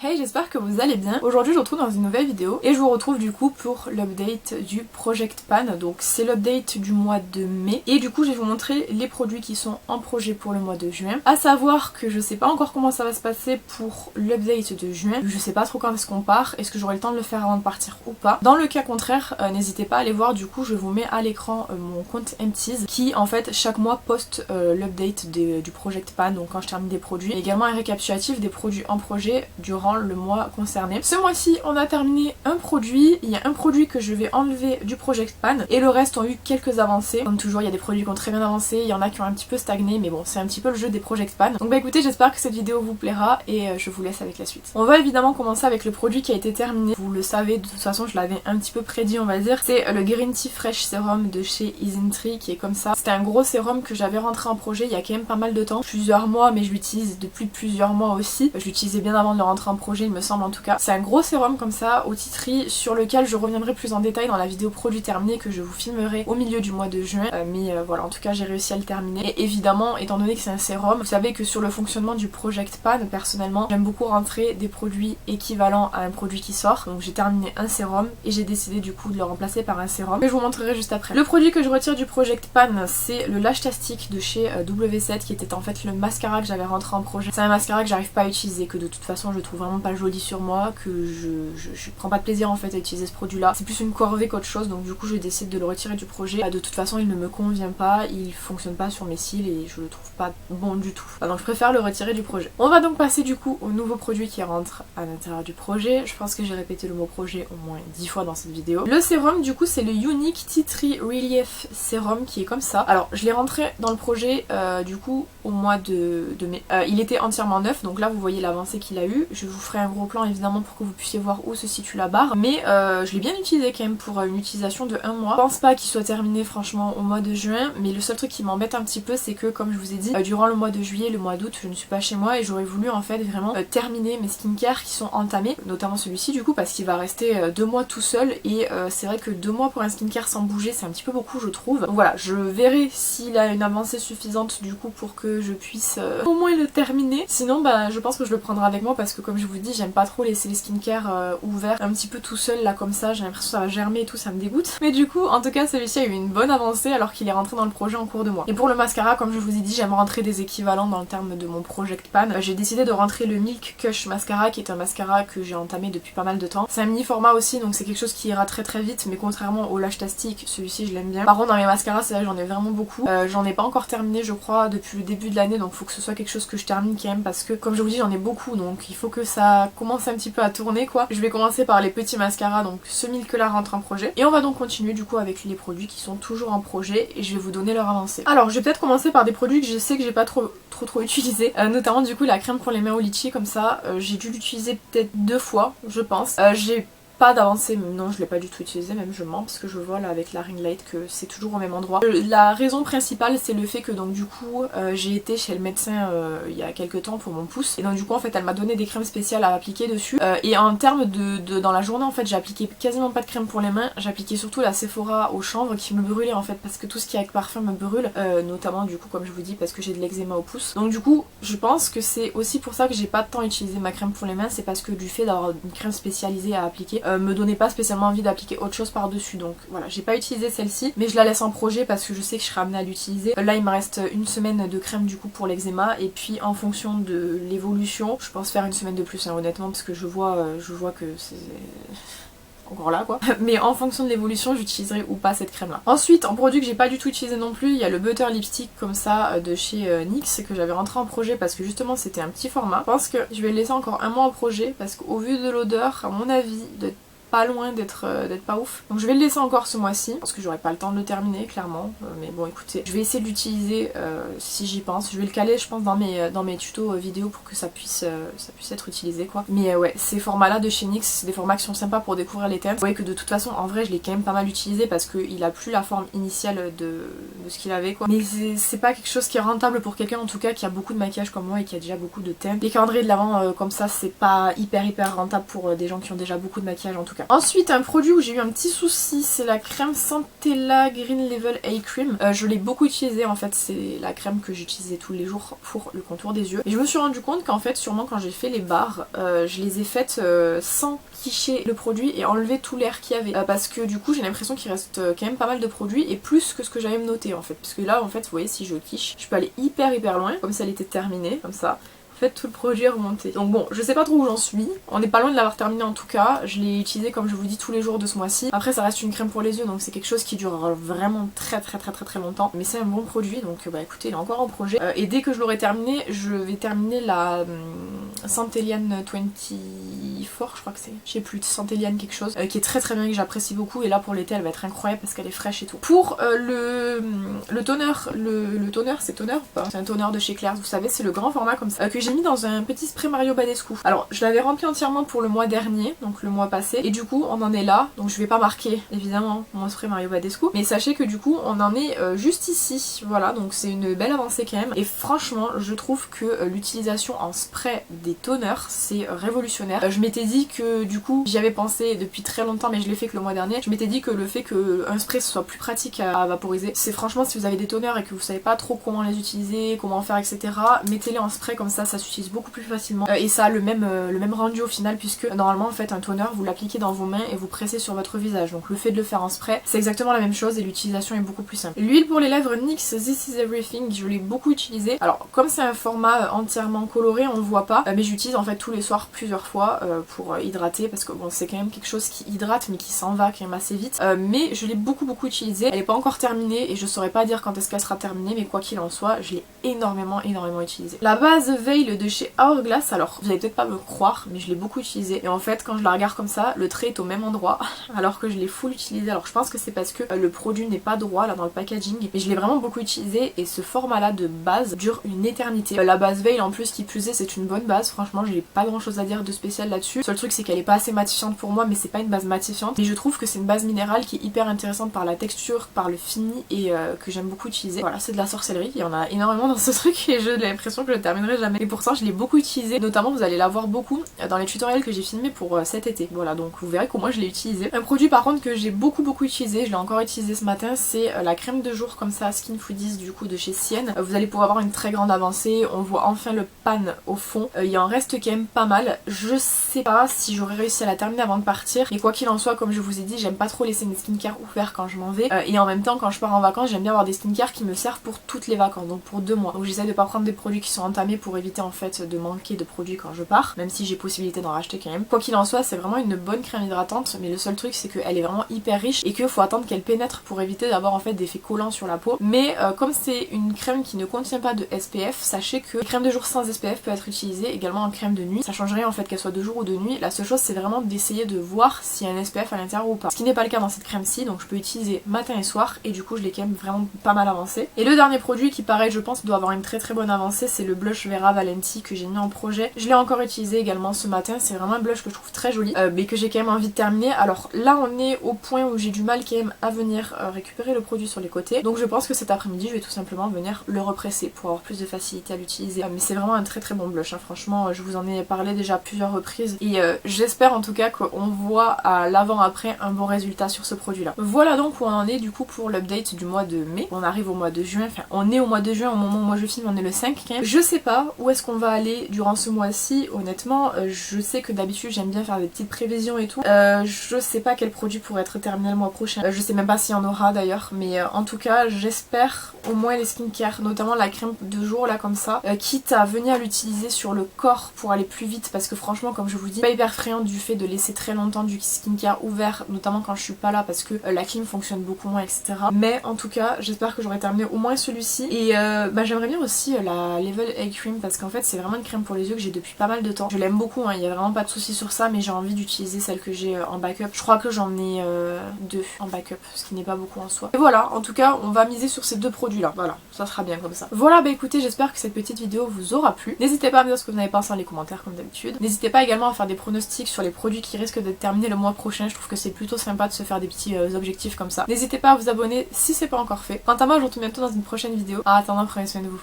Hey, j'espère que vous allez bien. Aujourd'hui je vous retrouve dans une nouvelle vidéo et je vous retrouve du coup pour l'update du Project Pan. Donc c'est l'update du mois de mai et du coup je vais vous montrer les produits qui sont en projet pour le mois de juin. À savoir que je sais pas encore comment ça va se passer pour l'update de juin. Je sais pas trop quand est-ce qu'on part, est-ce que j'aurai le temps de le faire avant de partir ou pas. Dans le cas contraire, n'hésitez pas à aller voir, du coup je vous mets à l'écran mon compte Empties qui en fait chaque mois poste l'update du Project Pan, donc quand je termine des produits, et également un récapitulatif des produits en projet durant le mois concerné. Ce mois-ci on a terminé un produit, il y a un produit que je vais enlever du Project Pan et le reste ont eu quelques avancées. Comme toujours il y a des produits qui ont très bien avancé, il y en a qui ont un petit peu stagné, mais bon c'est un petit peu le jeu des Project Pan. Donc bah écoutez, j'espère que cette vidéo vous plaira et je vous laisse avec la suite. On va évidemment commencer avec le produit qui a été terminé. Vous le savez, de toute façon je l'avais un petit peu prédit on va dire. C'est le Green Tea Fresh Serum de chez Isntree qui est comme ça. C'était un gros sérum que j'avais rentré en projet il y a quand même pas mal de temps, plusieurs mois, mais je l'utilise depuis plusieurs mois aussi. Je l'utilisais bien avant de le rentrer en projet, il me semble en tout cas. C'est un gros sérum comme ça au titri sur lequel je reviendrai plus en détail dans la vidéo produit terminé que je vous filmerai au milieu du mois de juin. Mais voilà, en tout cas j'ai réussi à le terminer. Et évidemment, étant donné que c'est un sérum, vous savez que sur le fonctionnement du Project Pan, personnellement j'aime beaucoup rentrer des produits équivalents à un produit qui sort. Donc j'ai terminé un sérum et j'ai décidé du coup de le remplacer par un sérum que je vous montrerai juste après. Le produit que je retire du Project Pan, c'est le Lash Tastic de chez W7 qui était en fait le mascara que j'avais rentré en projet. C'est un mascara que j'arrive pas à utiliser, que de toute façon je trouve vraiment pas joli sur moi, que je prends pas de plaisir en fait à utiliser ce produit là. C'est plus une corvée qu'autre chose, donc du coup je décide de le retirer du projet. De toute façon il ne me convient pas, il fonctionne pas sur mes cils et je le trouve pas bon du tout. Donc je préfère le retirer du projet. On va donc passer du coup au nouveau produit qui rentre à l'intérieur du projet. Je pense que j'ai répété le mot projet au moins 10 fois dans cette vidéo. Le sérum du coup c'est le Unique Tea Tree Relief Serum qui est comme ça. Alors je l'ai rentré dans le projet du coup au mois de mai. Il était entièrement neuf, donc là vous voyez l'avancée qu'il a eu. Je vous ferai un gros plan évidemment pour que vous puissiez voir où se situe la barre, mais je l'ai bien utilisé quand même pour une utilisation de 1 mois. Je pense pas qu'il soit terminé franchement au mois de juin, mais le seul truc qui m'embête un petit peu c'est que comme je vous ai dit, durant le mois de juillet et le mois d'août je ne suis pas chez moi et j'aurais voulu en fait vraiment terminer mes skincare qui sont entamés, notamment celui-ci du coup parce qu'il va rester 2 mois tout seul et c'est vrai que 2 mois pour un skincare sans bouger c'est un petit peu beaucoup je trouve. Donc voilà, je verrai s'il a une avancée suffisante du coup pour que je puisse au moins le terminer. Sinon bah je pense que je le prendrai avec moi parce que comme je vous dis j'aime pas trop laisser les skincare ouverts un petit peu tout seul là comme ça, j'ai l'impression que ça va germer et tout, ça me dégoûte. Mais du coup en tout cas celui-ci a eu une bonne avancée alors qu'il est rentré dans le projet en cours de mois. Et pour le mascara comme je vous ai dit j'aime rentrer des équivalents dans le terme de mon Project Pan. J'ai décidé de rentrer le Milk Kush mascara qui est un mascara que j'ai entamé depuis pas mal de temps. C'est un mini format aussi donc c'est quelque chose qui ira très très vite, mais contrairement au Lash Tastic celui-ci je l'aime bien. Par contre dans mes mascaras c'est là j'en ai vraiment beaucoup. J'en ai pas encore terminé je crois depuis le début de l'année, donc faut que ce soit quelque chose que je termine quand même parce que comme je vous dis j'en ai beaucoup donc il faut que ça commence un petit peu à tourner quoi. Je vais commencer par les petits mascaras, donc ce Milk là rentre en projet et on va donc continuer du coup avec les produits qui sont toujours en projet et je vais vous donner leur avancée. Alors je vais peut-être commencer par des produits que je sais que j'ai pas trop utilisé, notamment du coup la crème pour les mains au litchi comme ça. J'ai dû l'utiliser peut-être 2 fois je pense. J'ai pas d'avancée, non je l'ai pas du tout utilisé, même je mens parce que je vois là avec la ring light que c'est toujours au même endroit. La raison principale c'est le fait que donc du coup j'ai été chez le médecin il y a quelques temps pour mon pouce et donc du coup en fait elle m'a donné des crèmes spéciales à appliquer dessus et en termes de dans la journée en fait j'ai appliqué quasiment pas de crème pour les mains, j'appliquais surtout la Sephora au chanvre qui me brûlait en fait parce que tout ce qui est avec parfum me brûle, notamment du coup comme je vous dis parce que j'ai de l'eczéma au pouce. Donc du coup je pense que c'est aussi pour ça que j'ai pas tant utilisé ma crème pour les mains, c'est parce que du fait d'avoir une crème spécialisée à appliquer me donnait pas spécialement envie d'appliquer autre chose par dessus, donc voilà j'ai pas utilisé celle-ci mais je la laisse en projet parce que je sais que je serai amenée à l'utiliser. Là il me reste une semaine de crème du coup pour l'eczéma et puis en fonction de l'évolution je pense faire une semaine de plus honnêtement parce que je vois que c'est encore là quoi. Mais en fonction de l'évolution j'utiliserai ou pas cette crème là. Ensuite en produit que j'ai pas du tout utilisé non plus, il y a le Butter Lipstick comme ça de chez NYX que j'avais rentré en projet parce que justement c'était un petit format. Je pense que je vais le laisser encore 1 mois en projet parce qu'au vu de l'odeur à mon avis de pas loin d'être pas ouf. Donc je vais le laisser encore ce mois-ci parce que j'aurai pas le temps de le terminer clairement. Mais bon écoutez, je vais essayer de l'utiliser si j'y pense. Je vais le caler je pense dans mes tutos vidéo pour que ça puisse être utilisé quoi. Mais ouais, ces formats là de chez NYX, c'est des formats qui sont sympas pour découvrir les teintes. Vous voyez que de toute façon en vrai je l'ai quand même pas mal utilisé parce qu'il a plus la forme initiale de ce qu'il avait quoi. Mais c'est pas quelque chose qui est rentable pour quelqu'un en tout cas qui a beaucoup de maquillage comme moi et qui a déjà beaucoup de teintes. Les calendriers de l'avant comme ça c'est pas hyper rentable pour des gens qui ont déjà beaucoup de maquillage en tout cas. cas. Ensuite un produit où j'ai eu un petit souci, c'est la crème Centella Green Level Eye Cream. Je l'ai beaucoup utilisée en fait, c'est la crème que j'utilisais tous les jours pour le contour des yeux. Et je me suis rendu compte qu'en fait sûrement quand j'ai fait les barres, je les ai faites sans quicher le produit et enlever tout l'air qu'il y avait. Parce que du coup j'ai l'impression qu'il reste quand même pas mal de produits et plus que ce que j'avais noté en fait. Parce que là en fait vous voyez si je quiche, je peux aller hyper loin, comme si elle était terminée, comme ça. En fait tout le produit est remonté. Donc bon, je sais pas trop où j'en suis. On n'est pas loin de l'avoir terminé en tout cas. Je l'ai utilisé comme je vous dis tous les jours de ce mois-ci. Après ça reste une crème pour les yeux donc c'est quelque chose qui dure vraiment très longtemps. Mais c'est un bon produit donc bah écoutez il est encore en projet. Et dès que je l'aurai terminé, je vais terminer la Centellian 24 je crois que c'est. Je sais plus, Centellian quelque chose. Qui est très bien, que j'apprécie beaucoup. Et là pour l'été elle va être incroyable parce qu'elle est fraîche et tout. Pour le toner, le toner c'est toner ou pas? C'est un toner de chez Claire's, vous savez, c'est le grand format comme ça. Que j'ai mis dans un petit spray Mario Badescu. Alors je l'avais rempli entièrement pour le mois dernier, donc le mois passé, et du coup on en est là, donc je vais pas marquer évidemment mon spray Mario Badescu, mais sachez que du coup on en est juste ici, voilà, donc c'est une belle avancée quand même, et franchement je trouve que l'utilisation en spray des toners c'est révolutionnaire. Je m'étais dit que du coup j'y avais pensé depuis très longtemps mais je l'ai fait que le mois dernier, je m'étais dit que le fait qu'un spray soit plus pratique à vaporiser, c'est franchement si vous avez des toners et que vous savez pas trop comment les utiliser, comment faire etc, mettez-les en spray comme ça s'utilise beaucoup plus facilement et ça a le même rendu au final puisque normalement en fait un toner vous l'appliquez dans vos mains et vous pressez sur votre visage, donc le fait de le faire en spray c'est exactement la même chose et l'utilisation est beaucoup plus simple. L'huile pour les lèvres NYX This Is Everything, je l'ai beaucoup utilisé. Alors comme c'est un format entièrement coloré on le voit pas mais j'utilise en fait tous les soirs plusieurs fois pour hydrater parce que bon c'est quand même quelque chose qui hydrate mais qui s'en va quand même assez vite, mais je l'ai beaucoup utilisée. Elle est pas encore terminée et je saurais pas dire quand est-ce qu'elle sera terminée mais quoi qu'il en soit je l'ai énormément utilisée. La base Veil de chez Hourglass, alors vous allez peut-être pas me croire mais je l'ai beaucoup utilisée et en fait quand je la regarde comme ça le trait est au même endroit alors que je l'ai full utilisé. Alors je pense que c'est parce que le produit n'est pas droit là dans le packaging, mais je l'ai vraiment beaucoup utilisé et ce format là de base dure une éternité. La base Veil en plus qui plus est c'est une bonne base, franchement j'ai pas grand chose à dire de spécial là-dessus. Le seul truc c'est qu'elle est pas assez matifiante pour moi mais c'est pas une base matifiante, mais je trouve que c'est une base minérale qui est hyper intéressante par la texture, par le fini et que j'aime beaucoup utiliser. Voilà, c'est de la sorcellerie, il y en a énormément dans ce truc et j'ai l'impression que je le terminerai jamais et pourtant je l'ai beaucoup utilisé, notamment vous allez la voir beaucoup dans les tutoriels que j'ai filmés pour cet été. Voilà, donc vous verrez qu'au moins je l'ai utilisé. Un produit par contre que j'ai beaucoup utilisé, je l'ai encore utilisé ce matin, c'est la crème de jour comme ça Skin Foodies du coup de chez Sienne. Vous allez pouvoir avoir une très grande avancée, on voit enfin le pan au fond, il en reste quand même pas mal. Je sais pas si j'aurais réussi à la terminer avant de partir et quoi qu'il en soit comme je vous ai dit j'aime pas trop laisser mes skincare ouverts quand je m'en vais et en même temps quand je pars en vacances j'aime bien avoir des skincare qui me servent pour toutes les vacances, donc pour 2 mois. Donc j'essaie de pas prendre des produits qui sont entamés pour éviter en fait de manquer de produits quand je pars, même si j'ai possibilité d'en racheter quand même. Quoi qu'il en soit c'est vraiment une bonne crème hydratante mais le seul truc c'est qu'elle est vraiment hyper riche et qu'il faut attendre qu'elle pénètre pour éviter d'avoir en fait des effets collants sur la peau. Mais comme c'est une crème qui ne contient pas de SPF, sachez que la crème de jour sans SPF peut être utilisée également en crème de nuit. Ça changerait en fait qu'elle soit de jour ou de nuit. La seule chose c'est vraiment d'essayer de voir s'il y a un SPF à l'intérieur ou pas. Ce qui n'est pas le cas dans cette crème-ci, donc je peux utiliser matin et soir et du coup je l'ai quand même vraiment pas mal avancé. Et le dernier produit qui pareil je pense doit avoir une très bonne avancée, c'est le blush Vera Valenti que j'ai mis en projet. Je l'ai encore utilisé également ce matin, c'est vraiment un blush que je trouve très joli mais que j'ai quand même envie de terminer. Alors là on est au point où j'ai du mal quand même à venir récupérer le produit sur les côtés, donc je pense que cet après-midi je vais tout simplement venir le represser pour avoir plus de facilité à l'utiliser. Mais c'est vraiment un très bon blush, hein. Franchement je vous en ai parlé déjà plusieurs reprises et j'espère en tout cas qu'on voit à l'avant-après un bon résultat sur ce produit là. Voilà donc où on en est du coup pour l'update du mois de mai. On arrive au mois de juin, enfin on est au mois de juin au moment où moi je filme, on est le 5 quand même. Je sais pas où est-ce qu'on va aller durant ce mois-ci honnêtement, je sais que d'habitude j'aime bien faire des petites prévisions et tout, je sais pas quel produit pourrait être terminé le mois prochain, je sais même pas s'il y en aura d'ailleurs, mais en tout cas j'espère au moins les skincare, notamment la crème de jour là comme ça, quitte à venir l'utiliser sur le corps pour aller plus vite parce que franchement comme je vous dis, pas hyper friande du fait de laisser très longtemps du skincare ouvert, notamment quand je suis pas là parce que la clim fonctionne beaucoup moins etc. Mais en tout cas j'espère que j'aurai terminé au moins celui-ci et j'aimerais bien aussi la Level Eye Cream parce qu'en fait c'est vraiment une crème pour les yeux que j'ai depuis pas mal de temps. Je l'aime beaucoup, hein, il y a vraiment pas de souci sur ça, mais j'ai envie d'utiliser celle que j'ai en backup. Je crois que j'en ai 2 en backup, ce qui n'est pas beaucoup en soi. Et voilà, en tout cas on va miser sur ces 2 produits là, voilà, ça sera bien comme ça. Voilà, bah écoutez, j'espère que cette petite vidéo vous aura plu. N'hésitez pas à me dire ce que vous en avez pensé dans les commentaires comme d'habitude. N'hésitez pas également à faire des pronostics sur les produits qui risquent d'être terminés le mois prochain, je trouve que c'est plutôt sympa de se faire des petits objectifs comme ça. N'hésitez pas à vous abonner si c'est pas encore fait. Quant à moi je vous retrouve bientôt dans une prochaine vidéo. En attendant, prenez soin de vous.